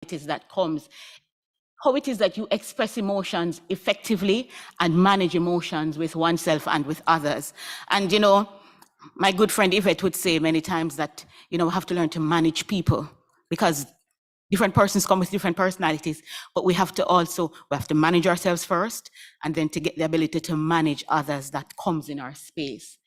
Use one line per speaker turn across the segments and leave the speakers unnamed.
it is that comes, how it is that you express emotions effectively and manage emotions with oneself and with others. And, my good friend Yvette would say many times that, we have to learn to manage people, because different persons come with different personalities, but we have to manage ourselves first, and then to get the ability to manage others that comes in our space.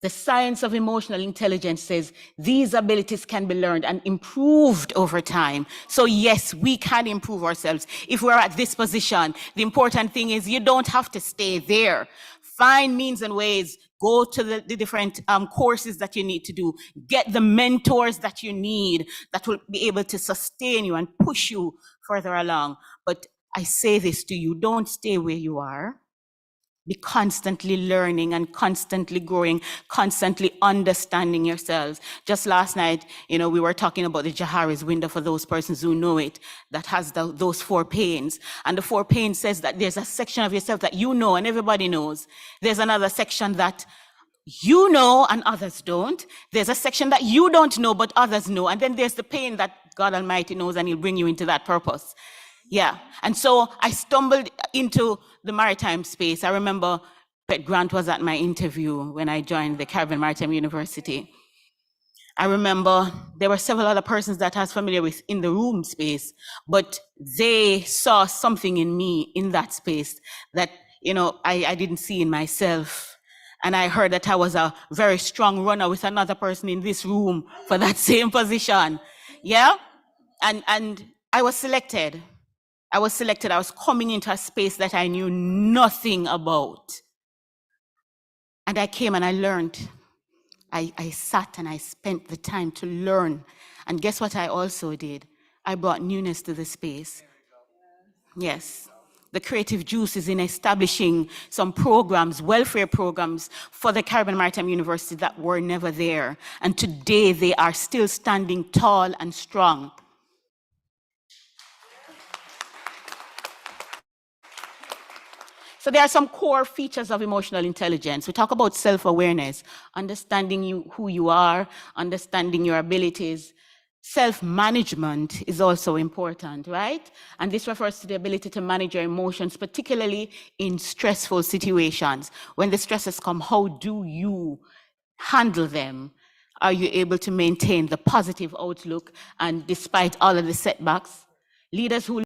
The science of emotional intelligence says these abilities can be learned and improved over time. So yes, we can improve ourselves. If we're at this position, the important thing is you don't have to stay there. Find means and ways, go to the different courses that you need to do, get the mentors that you need that will be able to sustain you and push you further along. But I say this to you, don't stay where you are. Be constantly learning and constantly growing, constantly understanding yourselves. Just last night, we were talking about the Johari's window for those persons who know it, that has those 4 panes. And the 4 panes says that there's a section of yourself that you know and everybody knows. There's another section that you know and others don't. There's a section that you don't know but others know. And then there's the pain that God Almighty knows, and He'll bring you into that purpose. Yeah, and so I stumbled into the maritime space. I remember Pet Grant was at my interview when I joined the Caribbean Maritime University. I remember there were several other persons that I was familiar with in the room space, but they saw something in me in that space that, I didn't see in myself. And I heard that I was a very strong runner with another person in this room for that same position. Yeah, and I was selected. I was coming into a space that I knew nothing about. And I came and I learned. I sat and I spent the time to learn. And guess what I also did? I brought newness to the space. Yes. The creative juice is in establishing some programs, welfare programs for the Caribbean Maritime University that were never there. And today they are still standing tall and strong. So there are some core features of emotional intelligence. We talk about self-awareness, understanding who you are, understanding your abilities. Self-management is also important, right? And this refers to the ability to manage your emotions, particularly in stressful situations. When the stresses come, how do you handle them? Are you able to maintain the positive outlook and despite all of the setbacks? Leaders who